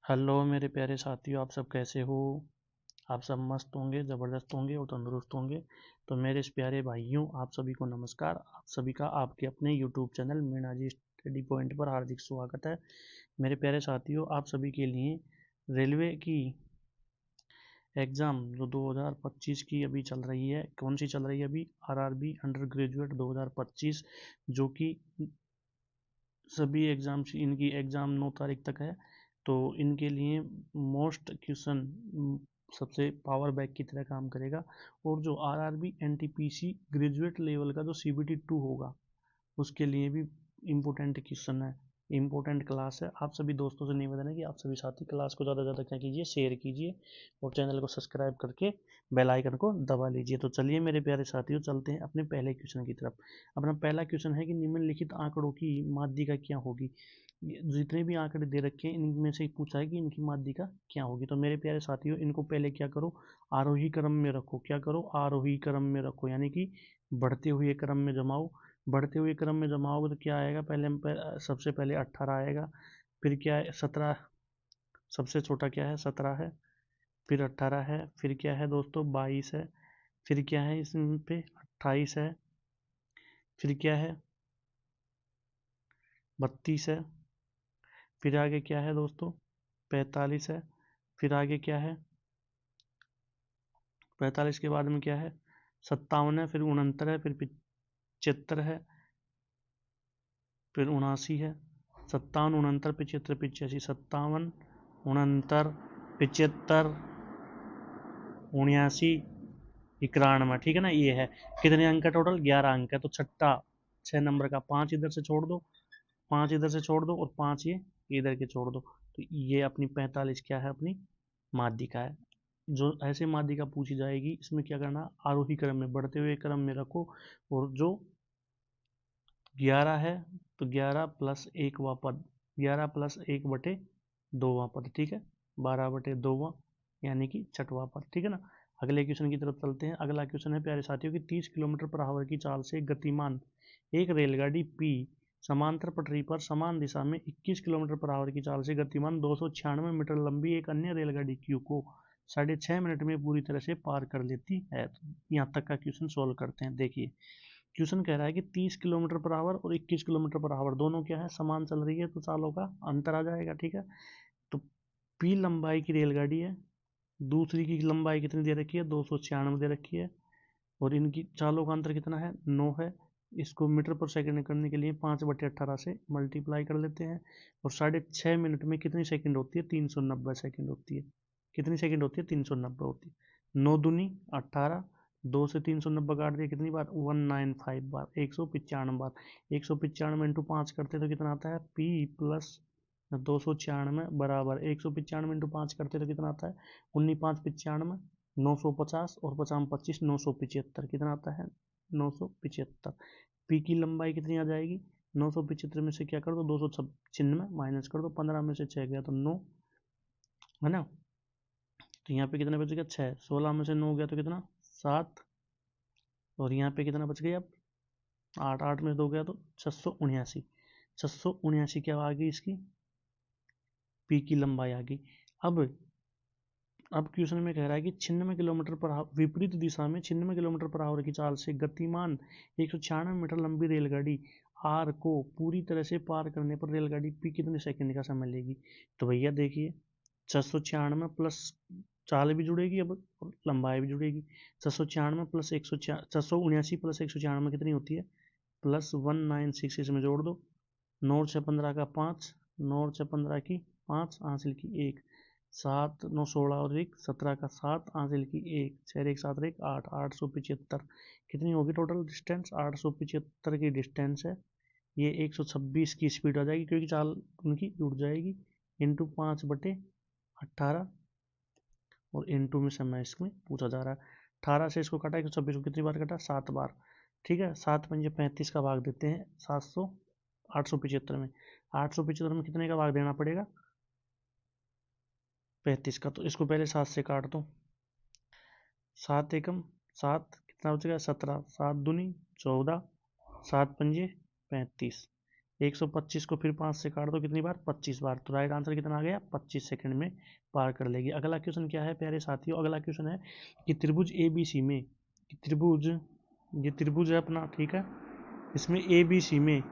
Hello मेरे प्यारे साथियों, आप सब कैसे हो। आप सब मस्त होंगे, ज़बरदस्त होंगे और तंदुरुस्त होंगे। तो मेरे इस प्यारे भाइयों, आप सभी को नमस्कार। आप सभी का आपके अपने यूट्यूब चैनल मीणा जी स्टडी पॉइंट पर हार्दिक स्वागत है। मेरे प्यारे साथियों, आप सभी के लिए रेलवे की एग्ज़ाम जो 2025 की अभी चल रही है, कौन सी चल रही है अभी, आरआरबी अंडर ग्रेजुएट 2025, जो कि सभी एग्ज़ाम्स, इनकी एग्ज़ाम 9 तारीख तक है। तो इनके लिए मोस्ट क्वेश्चन सबसे पावर बैक की तरह काम करेगा। और जो आरआरबी एनटीपीसी ग्रेजुएट लेवल का जो सीबीटी 2 होगा, उसके लिए भी इम्पोर्टेंट क्वेश्चन है, इम्पोर्टेंट क्लास है। आप सभी दोस्तों से निवेदन है कि आप सभी साथी क्लास को ज़्यादा से ज़्यादा क्या कीजिए, शेयर कीजिए और चैनल को सब्सक्राइब करके बेल आइकन को दबा लीजिए। तो चलिए मेरे प्यारे साथियों, चलते हैं अपने पहले क्वेश्चन की तरफ। अपना पहला क्वेश्चन है कि निम्नलिखित आंकड़ों की माध्यिका क्या होगी। जितने भी आंकड़े दे रखे हैं, इनमें से पूछा है कि इनकी माध्यिका क्या होगी। तो मेरे प्यारे साथियों, इनको पहले क्या करो, आरोही क्रम में रखो। क्या करो, आरोही क्रम में रखो, यानी कि बढ़ते हुए क्रम में जमाओ। बढ़ते हुए क्रम में जमाओगे तो क्या आएगा, सबसे पहले 18 आएगा। फिर क्या है, 17। सबसे छोटा क्या है, 17 है। फिर 18 है। फिर क्या है दोस्तों, 22 है। फिर क्या है इसमें पे, 28 है। फिर क्या है, 32 है। फिर आगे क्या है दोस्तों, 45 है। फिर आगे क्या है, 45 के बाद में क्या है, 57 है। फिर 69 है। फिर 75 है। फिर 79 है। 57, 69, 75, 85, 57, 69, 75, 79, 91। ठीक है ना, ये है। कितने अंक है टोटल, 11 अंक है। तो छठा 6 नंबर का 5 इधर से छोड़ दो, 5 इधर से छोड़ दो और 5 ये इधर के छोड़ दो। तो ये अपनी 45 क्या है, अपनी माध्यिका है। जो ऐसे माध्यिका पूछी जाएगी, इसमें क्या करना, आरोही क्रम में, बढ़ते हुए क्रम में रखो। और जो 11 है, तो 11 प्लस 1वां पद, 11 प्लस 1/2वां पद, ठीक है, 12/2वां, यानी कि छठवां पद। ठीक है ना। अगले क्वेश्चन की तरफ चलते हैं। अगला क्वेश्चन है प्यारे साथियों कि 30 किलोमीटर पर आवर की चाल से गतिमान एक रेलगाड़ी पी समांतर पटरी पर समान दिशा में 21 किलोमीटर पर आवर की चाल से गतिमान 296 मीटर लंबी एक अन्य रेलगाड़ी क्यू को 6.5 मिनट में पूरी तरह से पार कर लेती है। तो यहाँ तक का क्वेश्चन सोल्व करते हैं। देखिए, क्वेश्चन कह रहा है कि 30 किलोमीटर पर आवर और 21 किलोमीटर पर आवर दोनों क्या है, समान चल रही है, तो चालों का अंतर आ जाएगा। ठीक है। तो पी लंबाई की रेलगाड़ी है, दूसरी की लंबाई कितनी दे रखी है, 296 दे रखी है। और इनकी चालों का अंतर कितना है, 9 है। इसको मीटर पर सेकंड करने के लिए 5/18 से मल्टीप्लाई कर लेते हैं। और 6.5 मिनट में कितनी सेकंड होती है, 390 सेकंड होती है। कितनी सेकंड होती है, 390 होती है। 9 दूनी 18, 2 से 390 काट दिया, कितनी बार, 195 बार, 195 बार। 195 इंटू 5 करते तो कितना आता है, पी प्लस 296 बराबर 195 इंटू 5 करते तो कितना आता है, 19×5 = 95, 950 और 50×25 975, कितना आता है, 975। पी की लंबाई कितनी आ जाएगी, 975 में से क्या कर दो, 296 माइनस कर दो, 15 में से 6 गया तो 9, है ना। तो यहाँ पे कितना बच गया, 6। 16 में से 9 गया तो कितना, 7। और यहाँ पे कितना बच गया अब, 8। 8 में से 2 गया तो 679। 679 क्या आ गई इसकी, पी की लंबाई आ गई। अब क्वेश्चन में कह रहा है कि 96 किलोमीटर पर विपरीत दिशा में 96 किलोमीटर पर आवर की चाल से गतिमान 196 मीटर लंबी रेलगाड़ी आर को पूरी तरह से पार करने पर रेलगाड़ी पी कितने सेकंड का समय लेगी। तो भैया देखिए, 696 प्लस चाल भी जुड़ेगी अब, और लंबाई भी जुड़ेगी। 696 प्लस 679 प्लस 196 कितनी होती है, प्लस 196, इसमें जोड़ दो। 9 6 15 का 5, 9 6 15 की 5, हासिल की 1, 7 9 16 और 1 17 का 7, हासिल की 1, 6 1 7 1 8, 875। कितनी होगी टोटल डिस्टेंस, 875 की डिस्टेंस है। ये 126 की स्पीड आ जाएगी, क्योंकि चाल उनकी जुड़ जाएगी। इंटू 5/18, और इंटू में समय इसमें पूछा जा रहा है। 18 से इसको काटा, 126 को कितनी बार काटा, 7 बार। ठीक है, 7 पंजे 35 का भाग देते हैं 875 में। 875 में कितने का भाग देना पड़ेगा, 35 का। तो इसको पहले 7 से काट दो, 7 एकम 7, कितना बचेगा, 17, 7 दूनी 14, 7 पंजे 35। 125 को फिर 5 से काट दो, कितनी बार? 25 बार। तो राइट आंसर कितना आ गया? 25 सेकंड में पार कर लेगी। अगला क्वेश्चन क्या है प्यारे साथियों? अगला क्वेश्चन है कि त्रिभुज ए बी सी में, त्रिभुज, ये त्रिभुज है अपना, ठीक है, इसमें ए बी सी में,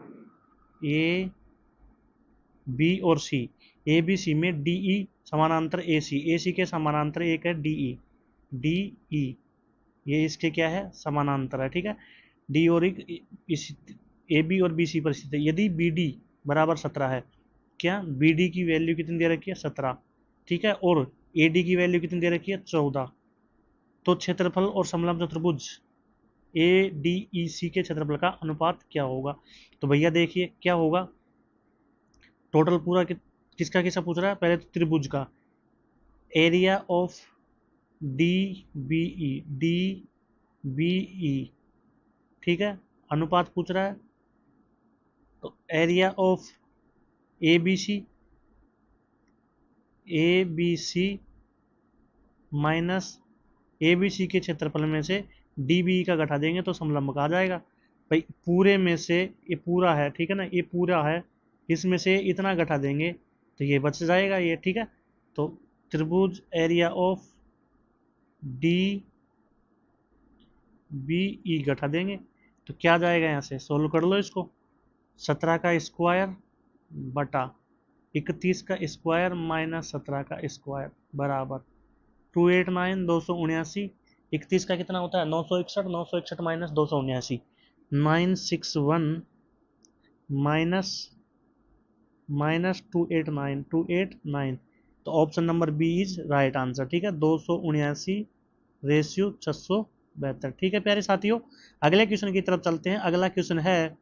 ए बी और सी, ए बी सी में डी ई समानांतर ए सी के समानांतर एक है डी ई, डी ई ये इसके क्या है? समानांतर है, ठीक है। डी और इस ए बी और बी सी पर स्थित है। यदि बी डी बराबर 17 है, क्या बी डी की वैल्यू कितनी दे रखी है? 17, ठीक है, और ए डी की वैल्यू कितनी दे रखी है? 14। तो क्षेत्रफल और समलंब चतुर्भुज ए डी ई सी के क्षेत्रफल का अनुपात क्या होगा? तो भैया देखिए क्या होगा, टोटल पूरा किसका किसका पूछ रहा है? पहले तो त्रिभुज का area of D B E, D B E, ठीक है, अनुपात पूछ रहा है। तो area of A B C, A B C minus A B C के क्षेत्रफल में से डी बी का घटा देंगे तो समलंब का आ जाएगा। भाई पूरे में से ये पूरा है, ठीक है ना, ये पूरा है, इसमें से इतना घटा देंगे तो ये बच जाएगा ये, ठीक है। तो त्रिभुज area of D B E घटा देंगे तो क्या आ जाएगा? यहाँ से सोल्व कर लो इसको। 17 का स्क्वायर बटा 31 का स्क्वायर माइनस 17 का स्क्वायर बराबर 289, 279। 31 का कितना होता है? 961, 961 माइनस 279, 961 माइनस माइनस 289, 289। तो option number B is right answer, ठीक है, 279 रेशियो 672, ठीक है प्यारे साथियों। अगले क्वेश्चन की तरफ चलते हैं। अगला क्वेश्चन है,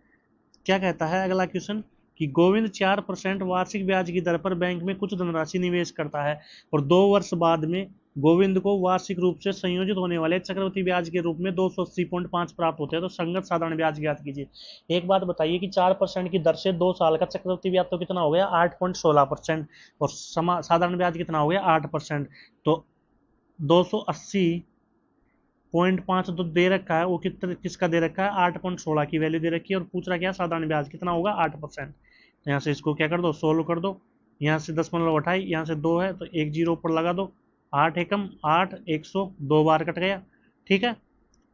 क्या कहता है अगला क्वेश्चन कि गोविंद 4% वार्षिक ब्याज की दर पर बैंक में कुछ धनराशि निवेश करता है और 2 वर्ष बाद में गोविंद को वार्षिक रूप से संयोजित होने वाले चक्रवृद्धि ब्याज के रूप में 280.5 प्राप्त होते हैं। तो संगत साधारण ब्याज ज्ञात कीजिए। एक बात बताइए कि 4% की दर से 2 साल का चक्रवृद्धि ब्याज तो कितना हो गया? 8.16%, और साधारण ब्याज कितना हो गया? 8%। तो 280.5 तो दे रखा है, वो किसका दे रखा है? 8.16 की वैल्यू दे रखी है, और पूछ रहा क्या? साधारण ब्याज कितना होगा? 8%। तो यहाँ से इसको क्या कर दो? सोल्व कर दो। यहाँ से 10.28, यहाँ से 2 है तो एक जीरो ऊपर लगा दो। 8 एकम 8, 102 बार कट गया, ठीक है।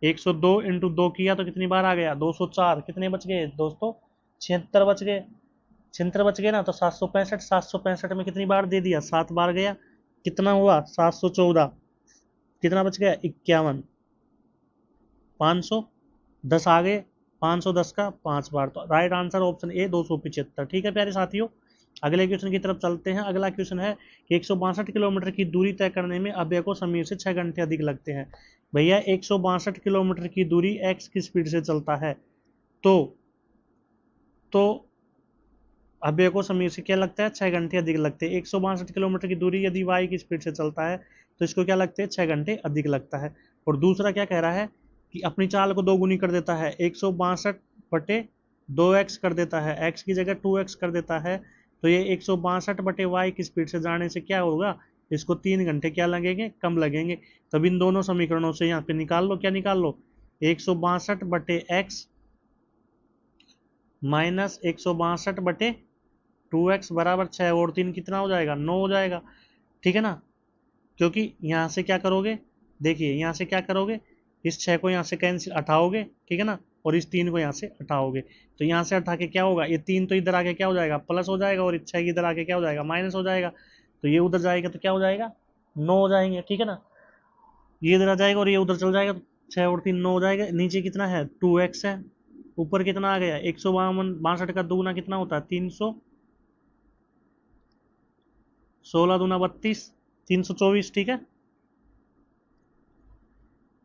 102 इंटू 2 किया तो कितनी बार आ गया? 204। कितने बच गए दोस्तों? 76 बच गए। 76 बच गए ना, तो 765, 765 में कितनी बार दे दिया? 7 बार गया। कितना हुआ? 714। कितना बच गया? 51। 510 आ गए, 510 का 5 बार। तो राइट आंसर ऑप्शन ए 275, ठीक है प्यारे साथियों। अगले क्वेश्चन की तरफ चलते हैं। अगला क्वेश्चन है कि 162 किलोमीटर की दूरी तय करने में अभय को समीर से 6 घंटे अधिक लगते हैं। भैया 162 किलोमीटर की दूरी एक्स की स्पीड से चलता है, तो अभय को समीर से क्या लगता है? 6 घंटे अधिक लगते हैं। 162 किलोमीटर की दूरी यदि वाई की स्पीड से चलता है तो इसको क्या लगते हैं? 6 घंटे अधिक लगता है। और दूसरा क्या कह रहा है कि अपनी चाल को 2 गुनी कर देता है, 162 बटे 2x कर देता है, x की जगह 2x कर देता है। तो ये 162 बटे वाई की स्पीड से जाने से क्या होगा? इसको 3 घंटे क्या लगेंगे? कम लगेंगे। तब इन दोनों समीकरणों से यहाँ पे निकाल लो, क्या निकाल लो? 162 बटे x माइनस 162 बटे 2x बराबर 6, और 3 कितना हो जाएगा? 9 हो जाएगा, ठीक है ना। क्योंकि यहाँ से क्या करोगे? देखिए यहाँ से क्या करोगे? इस 6 को यहाँ से कैंसिल हटाओगे, ठीक है ना, और इस 3 को यहाँ से हटाओगे। तो यहाँ से हटा के क्या होगा? ये 3 तो इधर आके क्या हो जाएगा? प्लस हो जाएगा, और 6 इधर आके क्या हो जाएगा? माइनस हो जाएगा। तो ये उधर जाएगा तो क्या हो जाएगा? 9 हो जाएंगे, ठीक है ना। ये इधर आ जाएगा और ये उधर चल जाएगा, तो 6 और 3 9 हो जाएगा। नीचे कितना है? 2x है। ऊपर कितना आ गया? 162 का दुगुना कितना होता है? 300, 16 दूना 32, 324, ठीक है।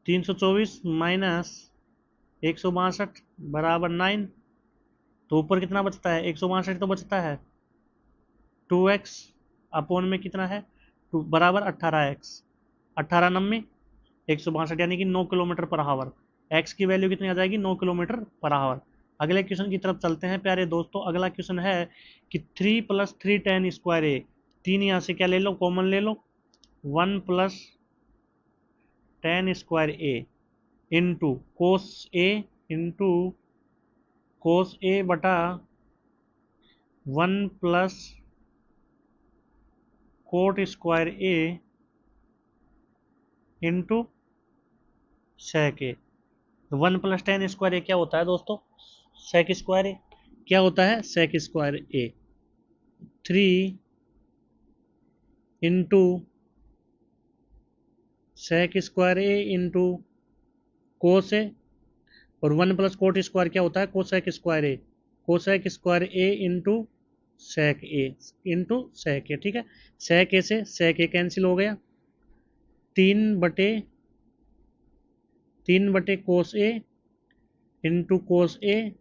324 माइनस 162 बराबर 9। तो ऊपर कितना बचता है? 162 तो बचता है, 2x अपोन में कितना है? 2 बराबर 18x, 18 नम्बे 162 यानी कि 9 किलोमीटर पर आवर। x की वैल्यू कितनी आ जाएगी? 9 किलोमीटर पर आवर। अगले क्वेश्चन की तरफ चलते हैं प्यारे दोस्तों। अगला क्वेश्चन है कि 3 + 3 tan स्क्वायर ए, 3 यहाँ से क्या ले लो? कॉमन ले लो। 1 + tan स्क्वायर ए इंटू कोस ए बटा 1 + कोट स्क्वायर ए इंटू सेक ए। 1 + tan स्क्वायर ए क्या होता है दोस्तों? सेक स्क्वायर ए। क्या होता है? सेक स्क्वायर ए। 3 इंटू सेक स्क्वायर ए इंटू कोस ए, और 1 + कोट स्क्वायर क्या होता है? कोसेक स्क्वायर ए। कोसेक स्क्वायर ए इंटू सेक ए इंटू सेक ए। ठीक है, सेक ए से सेक ए कैंसिल हो गया। 3/3 कोस ए इंटू कोस ए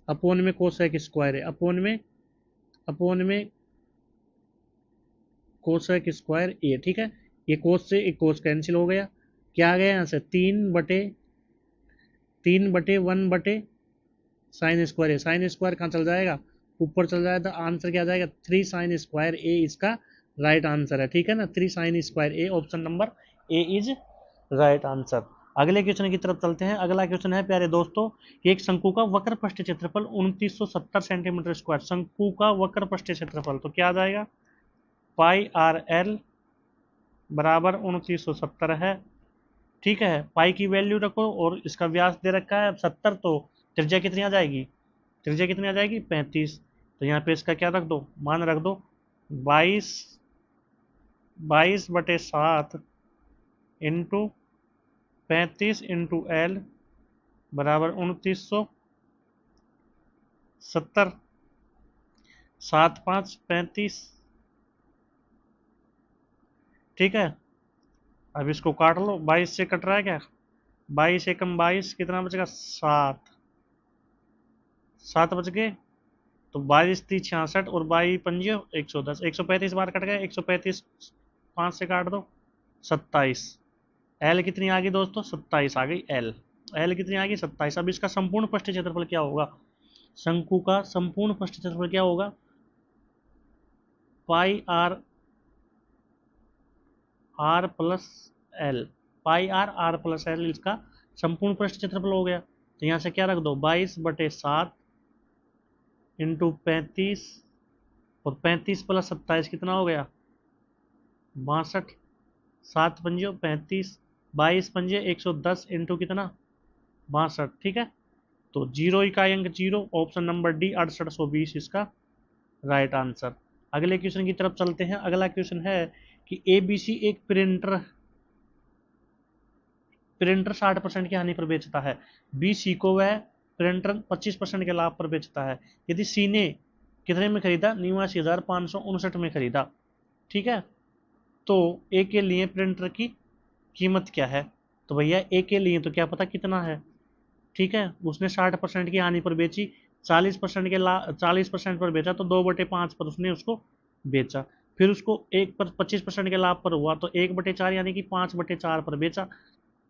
अपोन में कोसेक स्क्वायर ए अपोन में कोसेक स्क्वायर ए। ठीक है, ये कोस से एक कोस कैंसिल हो गया। क्या आ गया यहाँ से? 3/1 साइन स्क्वायर ए। साइन स्क्वायर कहाँ चल जाएगा? ऊपर चल जाएगा। आंसर क्या आ जाएगा? 3 साइन स्क्वायर ए इसका राइट आंसर है। ठीक है ना, 3 sine square A, option number A is right answer. अगले क्वेश्चन की तरफ चलते हैं। अगला क्वेश्चन है प्यारे दोस्तों, एक शंकु का वक्र पृष्ठ क्षेत्रफल 2970 सेंटीमीटर स्क्वायर। शंकु का वक्र पृष्ठ क्षेत्रफल तो क्या आ जाएगा? पाई आर एल बराबर 2970 है। ठीक है, पाई की वैल्यू रखो और इसका व्यास दे रखा है 70, तो त्रिज्या कितनी आ जाएगी? त्रिज्या कितनी आ जाएगी? 35। तो यहाँ पे इसका क्या रख दो? मान रख दो 22/7 इंटू 35 इंटू एल बराबर 2970। 7 5 35। ठीक है, अब इसको काट लो। 22 से कट रहा है क्या? 22 एकम 22, कितना बचेगा? 7 बच गए। तो 22 3 66 और 22 पंजे 110। 135 बार कट गए। 135 5 से काट दो, 27। एल कितनी आ गई दोस्तों? 27 आ गई एल। एल कितनी आ गई? 27। अब इसका संपूर्ण पृष्ठ क्षेत्रफल क्या होगा? शंकु का संपूर्ण पृष्ठ क्षेत्रफल क्या होगा? Pi R R plus L. Pi R plus L इसका संपूर्ण पृष्ठ क्षेत्रफल हो गया। तो यहाँ से क्या रख दो? 22/7 इंटू 35, और 35 + 27 कितना हो गया? 62। 7 पंजे 35, 22 पंजे 110 इंटू कितना? 62। ठीक है, तो 0 इकाई अंक 0, ऑप्शन नंबर डी 6820 इसका राइट आंसर। अगले क्वेश्चन की तरफ चलते हैं। अगला क्वेश्चन है कि एबीसी एक प्रिंटर 60% की हानि पर बेचता है। बी सी को वह प्रिंटर 25% के लाभ पर बेचता है। यदि सी ने कितने में खरीदा? 89,559 में खरीदा। ठीक है, तो ए के लिए प्रिंटर की कीमत क्या है? तो भैया ए के लिए तो क्या पता कितना है। ठीक है, उसने 60% की हानि पर बेची, 40% पर बेचा, तो 2/5 पर उसने उसको बेचा। फिर उसको 25% के लाभ पर हुआ, तो 1/4 यानी कि 5/4 पर बेचा।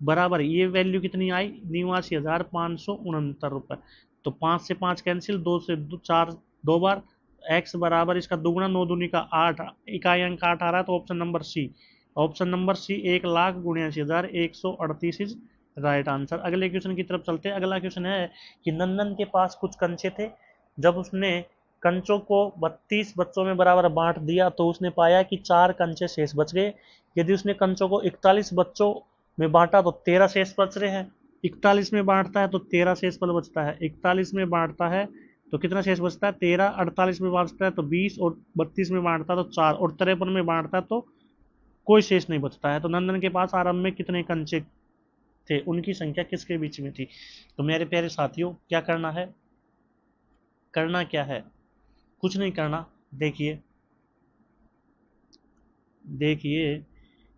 बराबर ये वैल्यू कितनी आई? 89,569 रुपये। तो 5 से 5 कैंसिल, 2 से 4 2 बार। एक्स बराबर इसका दुगुना, 9 दूनी का 8, इकाई अंक 8 आ रहा है, तो option number C. Option number C 1,79,138 is right answer. अगले क्वेश्चन की तरफ चलते हैं। अगला क्वेश्चन है कि नंदन के पास कुछ कंचे थे। जब उसने कंचों को 32 बच्चों में बराबर बांट दिया, तो उसने पाया कि 4 कंचे शेष बच गए। यदि उसने कंचों को 41 बच्चों में बांटा तो 13 शेष बच रहे हैं। 41 में बांटता है तो 13 शेष फल बचता है। 41 में बांटता है तो कितना शेष बचता है? 13। 48 में बांटता है तो 20, और 32 में बांटता है तो 4, और 53 में बांटता है तो कोई शेष नहीं बचता है। तो नंदन के पास आरंभ में कितने कंचे थे? उनकी संख्या किसके बीच में थी? तो मेरे प्यारे साथियों, क्या करना है? करना क्या है? कुछ नहीं करना। देखिए देखिए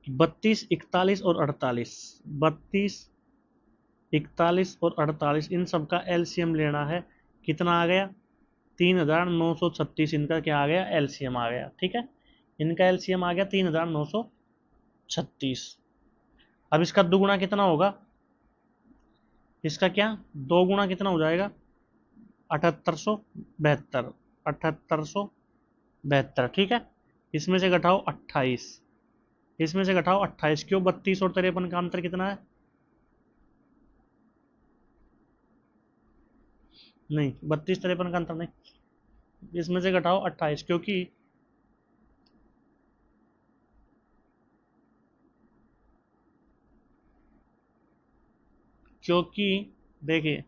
32, 41 और 48, 32, 41 और 48, इन सब का एलसीएम लेना है। कितना आ गया? 3,936 इनका क्या आ गया? एलसीएम आ गया। ठीक है, इनका एलसीएम आ गया 3,936। अब इसका दुगुना कितना होगा? इसका क्या 2 गुना कितना हो जाएगा? 7872। 7872। ठीक है, इसमें से घटाओ 28, इसमें से घटाओ 28। क्यों? 32 और 53 का अंतर कितना है? नहीं, 32 53 का अंतर नहीं। इसमें से घटाओ 28, क्योंकि देखिए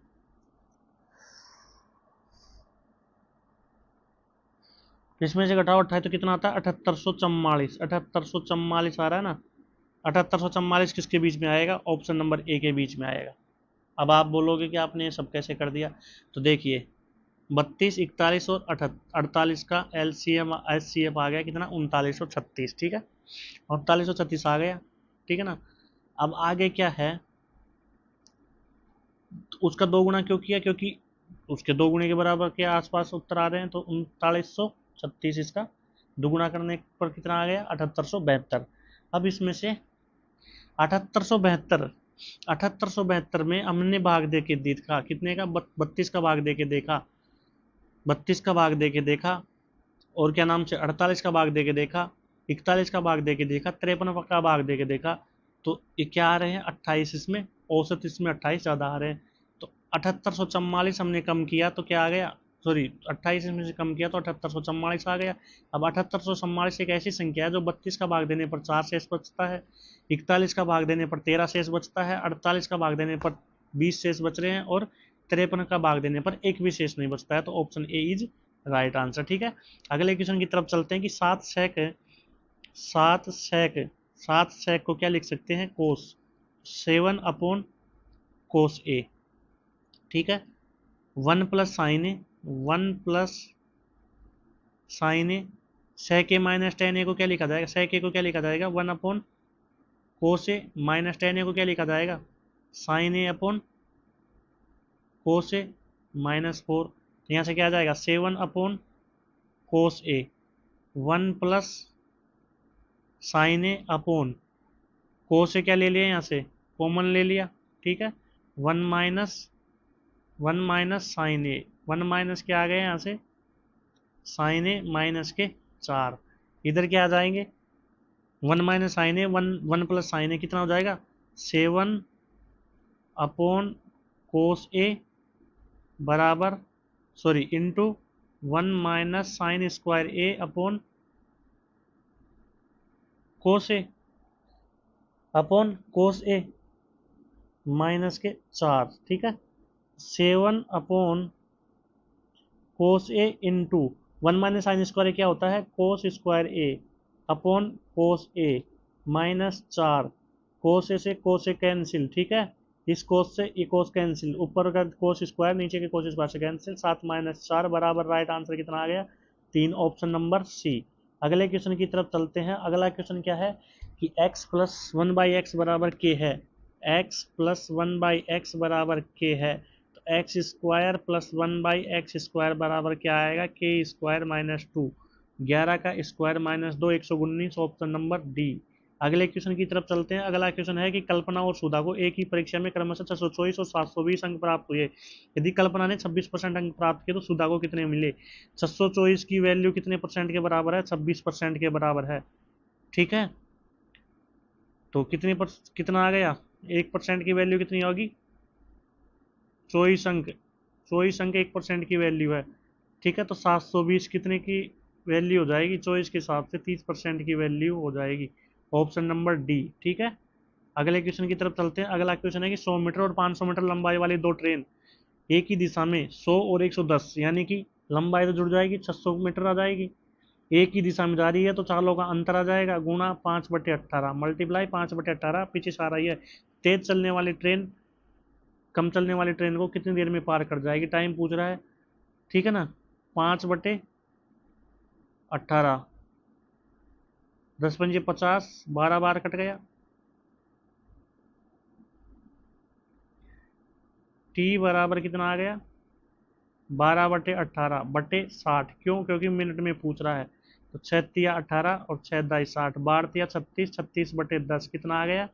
इसमें से घटाओ 28 तो कितना आता है 7844, 7844 आ रहा है ना। 7844 किसके बीच में आएगा, ऑप्शन नंबर ए के बीच में आएगा। अब आप बोलोगे कि आपने ये सब कैसे कर दिया, तो देखिए 32, 41 और 48 का LCM SCF आ गया कितना 3936, ठीक है 3936 आ गया, ठीक है ना। अब आगे क्या है, तो उसका दो गुना क्यों किया, क्योंकि उसके दो गुणे के बराबर के आसपास उत्तर आ रहे हैं, तो 3936 इसका दुगुना करने पर कितना आ गया 7872। अब इसमें से 7872, 7872 में हमने भाग दे के देखा कितने का, 32 का भाग दे के देखा, 32 का भाग दे के देखा, और क्या नाम से 48 का भाग दे के देखा, 41 का भाग दे के देखा, 53 का भाग दे के देखा, तो ये क्या आ रहे हैं 28, इसमें औसत इसमें 28 ज़्यादा आ रहे हैं। तो 7844 हमने कम किया तो क्या आ गया, सॉरी 28 इसमें से कम किया तो 7844 आ गया। अब 7844 एक ऐसी संख्या है जो 32 का भाग देने पर 4 शेष बचता है, 41 का भाग देने पर 13 शेष बचता है, 48 का भाग देने पर 20 शेष बच रहे हैं, और 53 का भाग देने पर एक भी शेष नहीं बचता है, तो option A is right answer, ठीक है। अगले क्वेश्चन की तरफ चलते हैं कि 7 sec को क्या लिख सकते हैं, कोस 7/cos A, ठीक है। 1 + sin A, 1 + sin A, sec A minus ten A को क्या लिखा जाएगा, sec A को क्या लिखा जाएगा 1/cos A, minus ten A को क्या लिखा जाएगा sin A/cos A -4। तो यहाँ से क्या आ जाएगा 7/cos A, 1 + sin A/cos A क्या ले लिया, यहाँ से कॉमन ले लिया, ठीक है। 1 - sin A, 1 माइनस क्या आ गया यहाँ से sin A माइनस के 4, इधर क्या आ जाएंगे 1 - sin A, 1 + sin A कितना हो जाएगा 7/cos A बराबर, sorry into 1 - sin² A upon cos A minus के 4, ठीक है। 7/cos A इंटू 1 - sin² क्या होता है cos² A upon cos A minus 4, cos A से cos A कैंसिल, ठीक है। इस cos से ये cos कैंसिल, ऊपर का cos², नीचे के cos² से कैंसिल, 7 - 4 बराबर राइट आंसर कितना आ गया 3, ऑप्शन नंबर सी। अगले क्वेश्चन की तरफ चलते हैं। अगला क्वेश्चन क्या है कि x + 1/x बराबर k है, x + 1/x बराबर k है, तो x² + 1/x² बराबर क्या आएगा k² - 2, 11 का स्क्वायर -2, 119, ऑप्शन नंबर डी। अगले क्वेश्चन की तरफ चलते हैं। अगला क्वेश्चन है कि कल्पना और सुधा को एक ही परीक्षा में क्रमशः 624 और 720 अंक प्राप्त हुए। यदि कल्पना ने 26% अंक प्राप्त किए तो सुधा को कितने मिले। 624 की वैल्यू कितने परसेंट के बराबर है, 26% के बराबर है, ठीक है। तो कितना आ गया, 1% की वैल्यू कितनी होगी 24 अंक, 24 अंक 1% की वैल्यू है, ठीक है। तो 720 कितने की वैल्यू हो जाएगी 24 के हिसाब से 30% की वैल्यू हो जाएगी, ऑप्शन नंबर डी, ठीक है। अगले क्वेश्चन की तरफ चलते हैं। अगला क्वेश्चन है कि 100 मीटर और 500 मीटर लंबाई वाली दो ट्रेन एक ही दिशा में 100 और 110, यानी कि लंबाई तो जुड़ जाएगी 600 मीटर आ जाएगी, एक ही दिशा में जा रही है, तो चालों का अंतर आ जाएगा गुणा 5/18 मल्टीप्लाई 5/18 पीछे से आ रही है। तेज चलने वाली ट्रेन कम चलने वाली ट्रेन को कितनी देर में पार कर जाएगी, टाइम पूछ रहा है, ठीक है ना। 5/18, 10×50, 12 बार कट गया, टी बराबर कितना आ गया 12/18/60, क्यों, क्योंकि मिनट में पूछ रहा है। तो 6×18 और 6×10 12×36, 36/10 कितना आ गया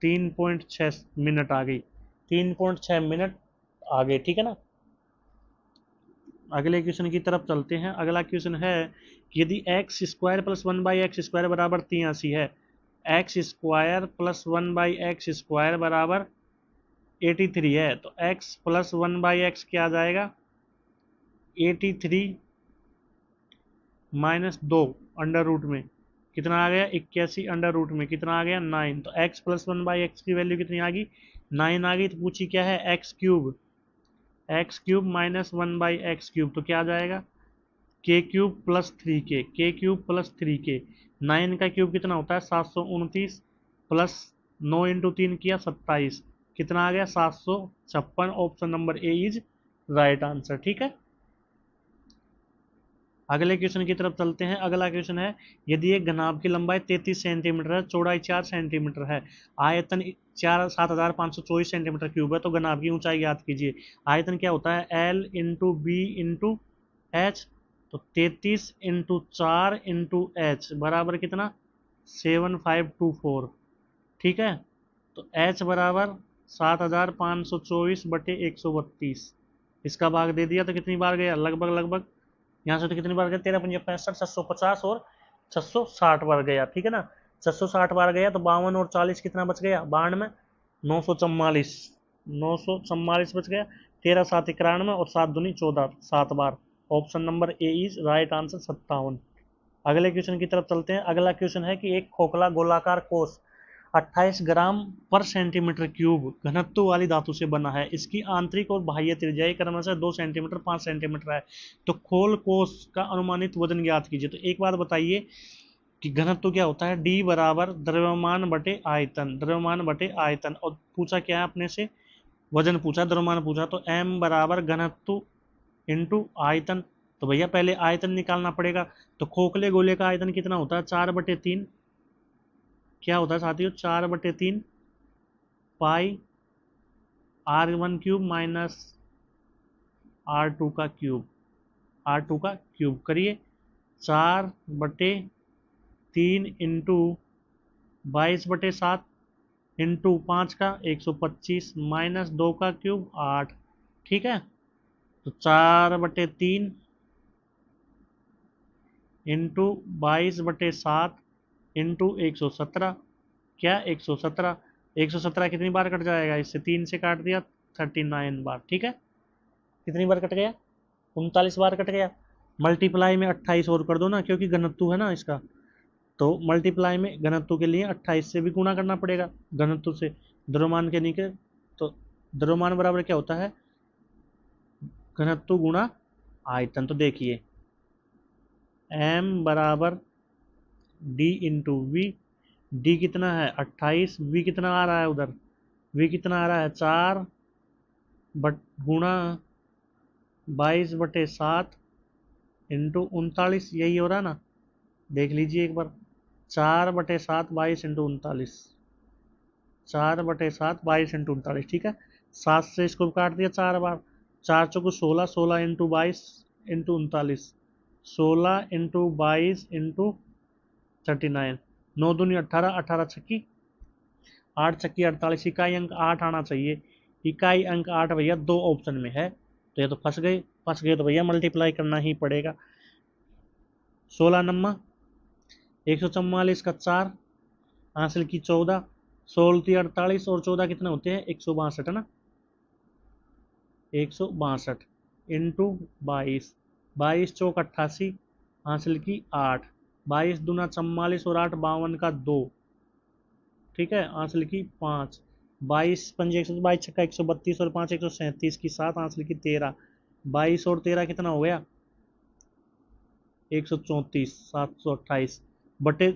3.6 मिनट आ गई, 3.6 मिनट आ गए, ठीक है ना। अगले क्वेश्चन की तरफ चलते हैं। अगला क्वेश्चन है कि यदि x² + 1/x² बराबर 83 है, x² + 1/x² बराबर 83 है, तो x + 1/x क्या आ जाएगा 83 माइनस 2 अंडर रूट में कितना आ गया, 81 अंडर रूट में कितना आ गया, 9। तो x प्लस 1/x की वैल्यू कितनी आ गई, 9 आ गई। तो पूछी क्या है, एक्स क्यूब माइनस 1/x³ तो क्या आ जाएगा, k³ plus 3k, k³ plus 3k। 9 का क्यूब कितना होता है, 729 प्लस 9 इंटू 3 किया 27, कितना आ गया 756। Option number A is right answer. ठीक है, अगले क्वेश्चन की तरफ चलते हैं। अगला क्वेश्चन है, यदि एक घनाभ की लंबाई 33 सेंटीमीटर है, चौड़ाई 4 सेंटीमीटर है, आयतन 7524 सेंटीमीटर क्यूब है, तो घनाभ की ऊंचाई याद कीजिए। आयतन क्या होता है, L into B into H. तो 33 इंटू 4 इंटू एच बराबर कितना, 7524। ठीक है, तो H बराबर 7524/132। इसका भाग दे दिया तो कितनी बार गया, लगभग लगभग यहाँ से तो कितनी बार गया, 13 पंजे 65, 650 और 660 बार गया। ठीक है ना, 660 बार गया तो 52 और 40 कितना बच गया, 92, 944, 944 बच गया। 13 7 91 और 7 दूनी 14, 7 बार। Option number A is right answer, 57। अगले क्वेश्चन की तरफ चलते हैं। अगला क्वेश्चन है कि एक खोखला गोलाकार कोष 28 ग्राम पर सेंटीमीटर क्यूब घनत्व वाली धातु से बना है। इसकी आंतरिक और बाह्य त्रिज्या क्रमशः 2 सेंटीमीटर 5 सेंटीमीटर है। तो खोल कोष का अनुमानित वजन ज्ञात कीजिए। तो एक बात बताइए कि घनत्व क्या होता है, डी बराबर द्रव्यमान बटे आयतन, द्रव्यमान बटे आयतन। और पूछा क्या है अपने से, वजन पूछा, द्रव्यमान पूछा। तो एम बराबर घनत्व इंटू आयतन। तो भैया पहले आयतन निकालना पड़ेगा। तो खोखले गोले का आयतन कितना होता है, 4/3। क्या होता है साथियों, 4/3 पाई r1³ माइनस r2 का क्यूब, r2 का क्यूब करिए। 4/3 इंटू 22/7 इंटू 5 का 125 माइनस 2 का क्यूब 8। ठीक है, तो 4/3 इंटू 22/7 इंटू 117, क्या 117, 117 कितनी बार कट जाएगा, इससे 3 से काट दिया 39 बार। ठीक है, कितनी बार कट गया, 39 बार कट गया। मल्टीप्लाई में 28 और कर दो ना, क्योंकि घनत्व है ना इसका, तो मल्टीप्लाई में घनत्व के लिए 28 से भी गुणा करना पड़ेगा, घनत्व से द्रव्यमान के नीचे। तो द्रव्यमान बराबर क्या होता है, घनत्व गुणा आयतन। तो देखिए m बराबर d इंटू वी, डी कितना है 28, वी कितना आ रहा है उधर, वी कितना आ रहा है 4 बट गुणा 22/7 इंटू 39, यही हो रहा ना, देख लीजिए एक बार। 4/7 22 इंटू 39, 4/7 22 इंटू 39। ठीक है, 7 से इसको काट दिया 4 बार, 4 चौको 16, 16 इंटू 22 इंटू 39, 16 इंटू 22 इंटू 39, 9 दूनी 18, 18 छक्की 8 छक्की 48, इकाई अंक 8 आना चाहिए। इकाई अंक 8 भैया 2 ऑप्शन में है, तो ये तो फंस गए, फंस गए तो भैया मल्टीप्लाई करना ही पड़ेगा। 16 नम्मा 144 का 4 हासिल की 14, 16 48 और 14 कितने होते हैं 162 है ना, 162 इंटू 22, 22 चौक 88 हासिल की 8, 22 दूना 44 और 8 52 का 2। ठीक है, हासिल की 5, 22 पंजे 122 छक्का 132 और 5 137 की 7 हासिल की 13, 22 और 13 कितना हो गया 134, 728 बटे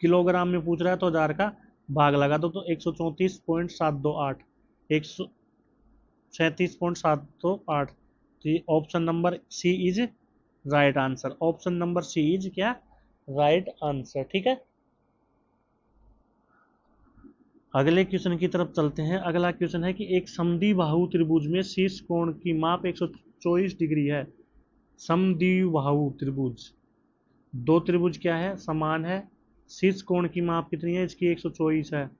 किलोग्राम में पूछ रहा है तो 1000 का भाग लगा दो, तो 134.728, 137.728। तो ये option number C is right answer, option number C is क्या, राइट आंसर। ठीक है, अगले क्वेश्चन की तरफ चलते हैं। अगला क्वेश्चन है कि एक समद्विबाहु त्रिभुज में शीर्ष कोण की माप 124 डिग्री है। समद्विबाहु त्रिभुज, दो त्रिभुज क्या है, समान है, शीर्ष कोण की माप कितनी है इसकी 124 है।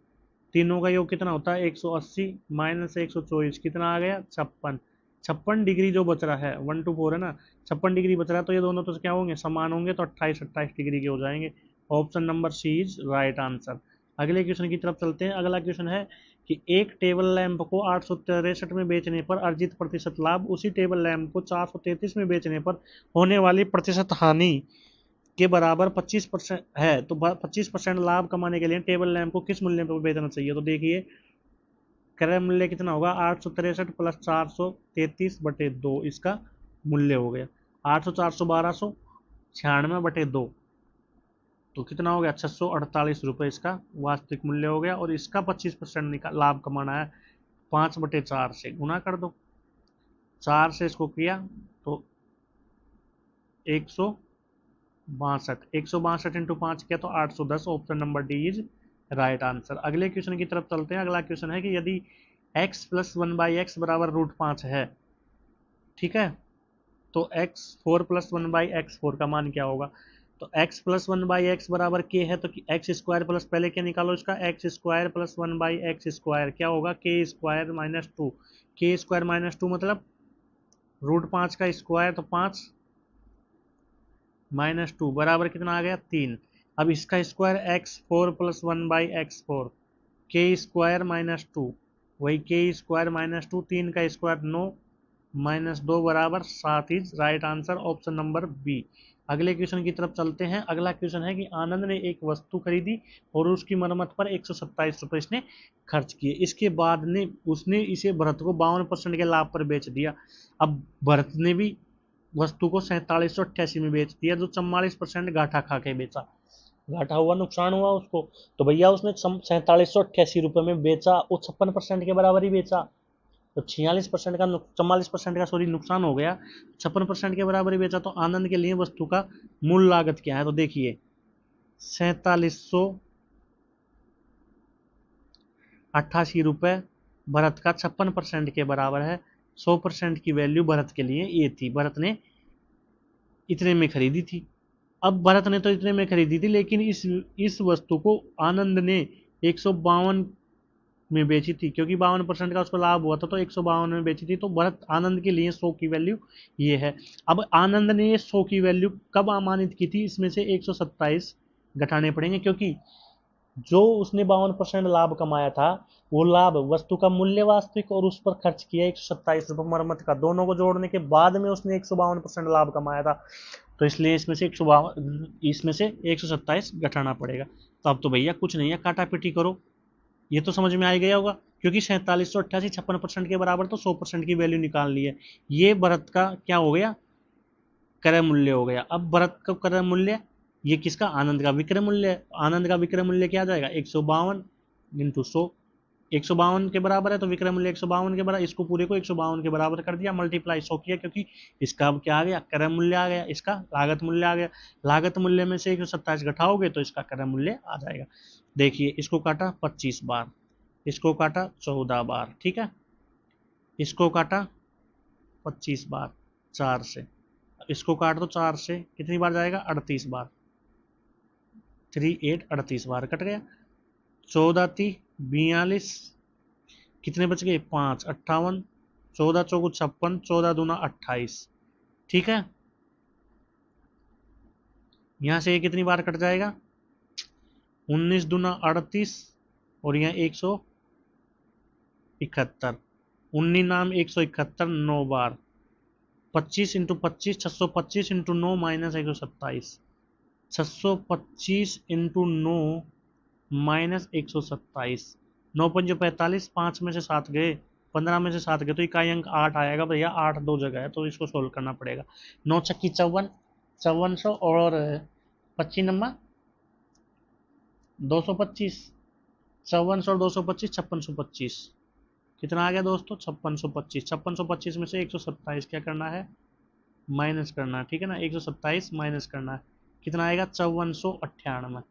तीनों का योग कितना होता है 180 माइनस 124 कितना आ गया 56, 56 डिग्री जो बच रहा है 1 to 4 है ना, 56 डिग्री बच रहा है, तो ये दोनों तो क्या होंगे, समान होंगे, तो 28 28 डिग्री के हो जाएंगे। Option number C is right answer. अगले क्वेश्चन की तरफ चलते हैं। अगला क्वेश्चन है कि एक टेबल लैंप को 863 में बेचने पर अर्जित प्रतिशत लाभ उसी टेबल लैंप को 433 में बेचने पर होने वाली प्रतिशत हानि के बराबर 25% है। तो 25% लाभ कमाने के लिए टेबल लैंप को किस मूल्य पर बेचना चाहिए? तो देखिए क्रय मूल्य कितना होगा, 863 प्लस 433 बटे 2 इसका मूल्य हो गया 800 400 1296 बटे 2, तो कितना हो गया 648 रुपये इसका वास्तविक मूल्य हो गया। और इसका 25% लाभ कमाना है, 5/4 से गुना कर दो, 4 से इसको किया तो 162 इंटू 5 किया तो 810। Option number D is right answer. अगले क्वेश्चन की तरफ चलते हैं। अगला क्वेश्चन है कि यदि x प्लस 1/x बराबर √5 है, ठीक है, तो x4 प्लस 1/x4 का मान क्या होगा? तो x प्लस 1/x बराबर k है, तो एक्स स्क्वायर प्लस पहले क्या निकालो इसका, x square plus 1/x square क्या होगा, k square minus 2। k square minus 2 मतलब √5 का स्क्वायर, तो 5 माइनस 2 बराबर कितना आ गया 3। अब इसका स्क्वायर x4 प्लस 1/x4, के स्क्वायर माइनस 2, वही के स्क्वायर माइनस 2, 3 का स्क्वायर 9 माइनस 2 बराबर 7 is right answer. Option number B. अगले क्वेश्चन की तरफ चलते हैं। अगला क्वेश्चन है कि आनंद ने एक वस्तु खरीदी और उसकी मरम्मत पर 127 रुपये इसने खर्च किए। इसके बाद ने उसने इसे भरत को 52% के लाभ पर बेच दिया। अब भरत ने भी वस्तु को 4788 में बेच दिया, जो 44% घाटा खा के बेचा। घाटा हुआ, नुकसान हुआ उसको, तो भैया उसने 4788 रुपये में बेचा, वो 56% के बराबर ही बेचा, तो 46% का 44% का सॉरी नुकसान हो गया, 56% के बराबर ही बेचा। तो आनंद के लिए वस्तु का मूल लागत क्या है? तो देखिए 4788 रुपये भरत का 56% के बराबर है। 100% की वैल्यू भरत के लिए ये थी, भरत ने इतने में खरीदी थी। अब भरत ने तो इतने में खरीदी थी, लेकिन इस वस्तु को आनंद ने 152 में बेची थी, क्योंकि 52% का उसको लाभ हुआ था, तो 152 में बेची थी। तो भरत आनंद के लिए 100 की वैल्यू ये है। अब आनंद ने ये 100 की वैल्यू कब अनुमानित की थी? इसमें से 127 घटाने पड़ेंगे, क्योंकि जो उसने 52% लाभ कमाया था, वो लाभ वस्तु का मूल्य वास्तविक और उस पर खर्च किया 127 रुपये मरम्मत का, दोनों को जोड़ने के बाद में उसने 152% लाभ कमाया था। तो इसलिए इसमें से 127 घटाना पड़ेगा। तो अब तो भैया कुछ नहीं है, काटा पीटी करो, ये तो समझ में आ गया होगा, क्योंकि 4788 56% के बराबर, तो 100% की वैल्यू निकाल ली है। ये भरत का क्या हो गया, क्रय मूल्य हो गया। अब भरत का क्रय मूल्य, ये किसका, आनंद का विक्रय मूल्य है। आनंद का विक्रय मूल्य क्या आ जाएगा, 152 इंटू 100, 152 के बराबर है, तो विक्रय मूल्य 152 के बराबर, इसको पूरे को 152 के बराबर कर दिया, मल्टीप्लाई 100 किया, क्योंकि इसका अब क्या आ गया, क्रय मूल्य आ गया, इसका लागत मूल्य आ गया। लागत मूल्य में से 127 घटाओगे तो इसका क्रय मूल्य आ जाएगा। देखिए इसको काटा 25 बार, इसको काटा 14 बार, ठीक है, इसको काटा 25 बार 4 से, इसको काट दो 4 से, कितनी बार जाएगा, 38 बार, 3 8 38 बार कट गया। 14 3 42, कितने बच गए 5 58, 14 चौगुन 56, 14 दूना 28, ठीक है। यहां से ये कितनी बार कट जाएगा, 19 दूना 38, और यहाँ 171, 19 नाम 171, 9 बार, 25 into 25 625 into 9 minus 127, 625 into 9 minus 127, 9 पंजे 45, 5 में से 7 गए, 15 में से 7 गए, तो इकाई अंक 8 आएगा भैया, 8 दो जगह है, तो इसको सोल्व करना पड़ेगा। 9 छक्की 54, 5400, और 25 नंबर 225, 5400 और 225 5625, कितना आ गया दोस्तों 5625। 5625 में से 127 क्या करना है, माइनस करना है, ठीक है ना, 127 माइनस करना है, कितना आएगा 5498।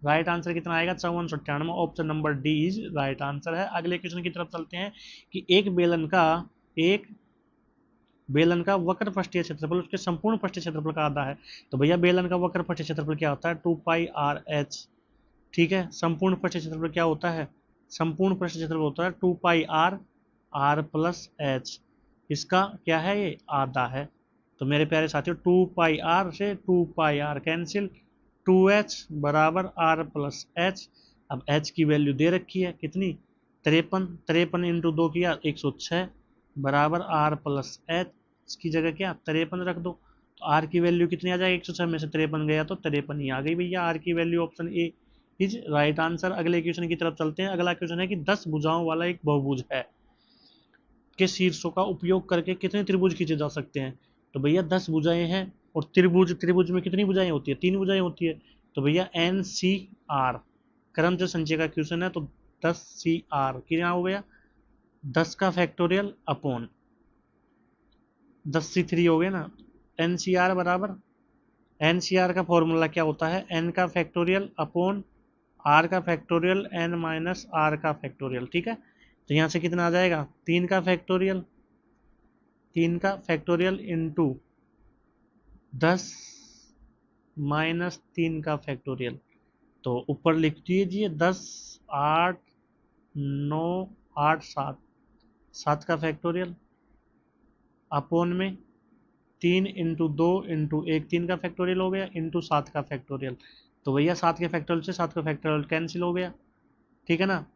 राइट आंसर कितना आएगा 5498। Option number D is right answer है। अगले क्वेश्चन की तरफ चलते हैं कि एक बेलन का वक्र पृष्ठीय क्षेत्रफल उसके संपूर्ण पृष्ठीय क्षेत्रफल का आधा है। तो भैया बेलन का वक्र पृष्ठीय क्षेत्रफल क्या होता है, 2πr/h, ठीक है। संपूर्ण पृष्ठीय क्षेत्रफल क्या होता है, संपूर्ण पृष्ठीय क्षेत्रफल होता है 2πr/r+h, इसका क्या है, ये आधा है। तो मेरे प्यारे साथियों 2πr से 2πr कैंसिल, 2h बराबर r+h। अब h की वैल्यू दे रखी है कितनी 53 53 इंटू 2 किया 106 बराबर आर प्लस एच की जगह क्या 53 रख दो। तो आर की वैल्यू कितनी आ जाएगी, 106 में से 53 गया तो 53 ही आ गई भैया आर की value. Option A is right answer. अगले क्वेश्चन की तरफ चलते हैं। अगला क्वेश्चन है कि 10 भुजाओं वाला एक बहुभुज है के शीर्षों का उपयोग करके कितने त्रिभुज खींचे जा सकते हैं। तो भैया 10 भुजाएं हैं और त्रिभुज त्रिभुज में कितनी भुजाएं होती है, 3 भुजाएं होती है। तो भैया एन सी आर क्रम संचय का क्वेश्चन है। तो 10 सी आर क्या हो गया 10 का फैक्टोरियल अपॉन 10 सी 3 हो गया ना। एन सी आर बराबर एन सी आर का फॉर्मूला क्या होता है, एन का फैक्टोरियल अपॉन आर का फैक्टोरियल एन माइनस आर का फैक्टोरियल। ठीक है, तो यहाँ से कितना आ जाएगा 3 का फैक्टोरियल 3 का फैक्टोरियल इंटू 10 माइनस 3 का फैक्टोरियल। तो ऊपर लिख दीजिए 10 8 9 8 7 7 का फैक्टोरियल अपोन में 3 इंटू 2 इंटू 1 3 का फैक्टोरियल हो गया इंटू 7 का फैक्टोरियल। तो भैया 7 के फैक्टोरियल से 7 का फैक्टोरियल कैंसिल हो गया। ठीक है ना,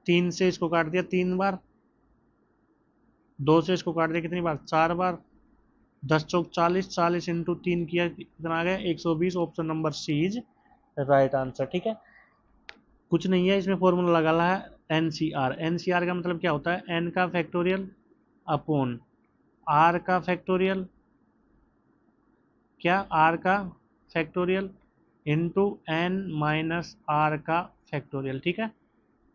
3 से इसको काट दिया 3 बार, 2 से इसको काट दिया कितनी बार 4 बार, 10 चौक 40 40 इंटू 3 किया कितना आ गया 120। Option number C is right answer. ठीक है, कुछ नहीं है इसमें फॉर्मूला लगा है एनसीआर। एनसीआर का मतलब क्या होता है, एन का फैक्टोरियल अपॉन आर का फैक्टोरियल क्या आर का factorial into N minus R का फैक्टोरियल। ठीक है,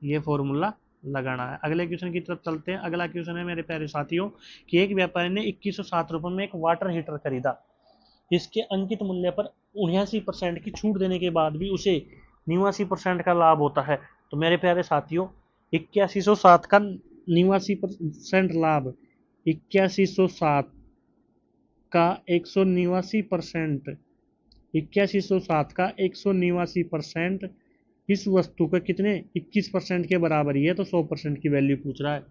ये फॉर्मूला लगाना है। अगले क्वेश्चन की तरफ चलते हैं। अगला क्वेश्चन है मेरे प्यारे साथियों कि एक व्यापारी ने 2107 रुपये में एक वाटर हीटर खरीदा। इसके अंकित मूल्य पर 79% की छूट देने के बाद भी उसे 89% का लाभ होता है। तो मेरे प्यारे साथियों 8107 का 89% लाभ 8107 का 189% 8107 का 189% इस वस्तु का कितने 21% के बराबर ही है। तो 100% की वैल्यू पूछ रहा है।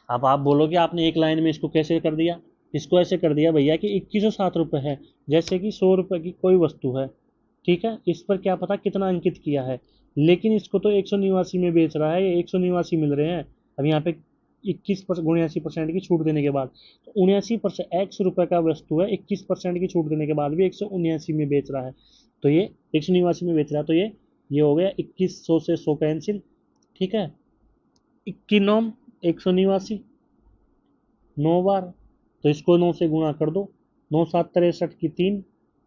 अब आप बोलोगे आपने एक लाइन में इसको कैसे कर दिया, इसको ऐसे कर दिया भैया कि 2107 रुपये है, जैसे कि 100 रुपये की कोई वस्तु है। ठीक है, इस पर क्या पता कितना अंकित किया है, लेकिन इसको तो 189 में बेच रहा है, ये 189 मिल रहे हैं। अब यहाँ पे 79% की छूट देने के बाद तो 79% ₹100 का वस्तु है, 21% की छूट देने के बाद भी 179 में बेच रहा है। तो ये 189 में बेच रहा है, तो ये हो गया 2100 से 100 कैंसिल। ठीक है, 21 189 9 बार, तो इसको 9 से गुणा कर दो, 9 7 63 की 3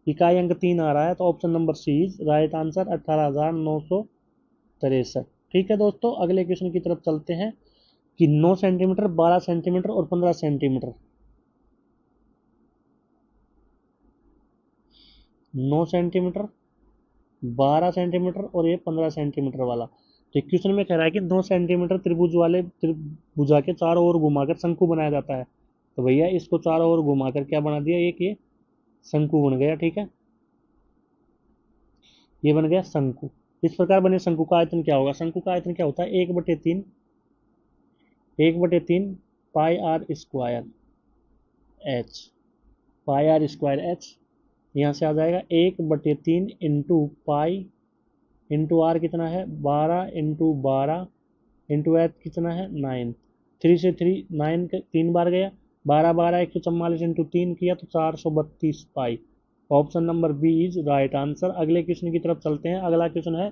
इकाई अंक 3 आ रहा है। तो option number C is right answer 18,963। ठीक है दोस्तों, अगले क्वेश्चन की तरफ चलते हैं कि 9 सेंटीमीटर 12 सेंटीमीटर और 15 सेंटीमीटर 9 सेंटीमीटर 12 सेंटीमीटर और ये 15 सेंटीमीटर वाला। तो क्वेश्चन में कह रहा है कि 9 सेंटीमीटर त्रिभुज वाले त्रिभुजा के चारों ओर घुमाकर शंकु बनाया जाता है। तो भैया इसको चारों ओर घुमाकर क्या बना दिया, एक ये शंकु बन गया। ठीक है, ये बन गया शंकु। इस प्रकार बने शंकु का आयतन क्या होगा, शंकु का आयतन क्या होता है 1/3 pi R square H, pi R square H. यहाँ से आ जाएगा 1/3 इंटू पाई इंटू आर कितना है 12 इंटू 12 इंटू एच कितना है 9, 3 से 3 9 3 बार गया, 12 12 144 इंटू 3 किया तो 432 pi. Option number B is right answer. अगले क्वेश्चन की तरफ चलते हैं। अगला क्वेश्चन है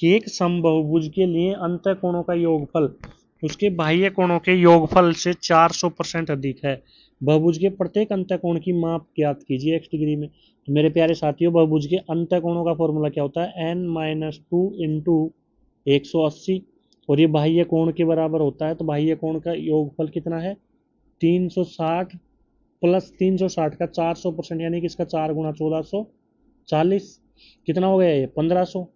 कि एक समबाहुभुज के लिए अंतः कोणों का योगफल उसके बाह्य कोणों के योगफल से 400% अधिक है। बहुभुज के प्रत्येक अंतः कोण की माप ज्ञात कीजिए x डिग्री में। तो मेरे प्यारे साथियों बहुभुज के अंतः कोणों का फॉर्मूला क्या होता है, n-2 इंटू 180 और ये बाह्य कोण के बराबर होता है। तो बाह्य कोण का योगफल कितना है 360 प्लस 360 का 400% यानी कि इसका 4 गुणा 1440 कितना हो गया ये 1500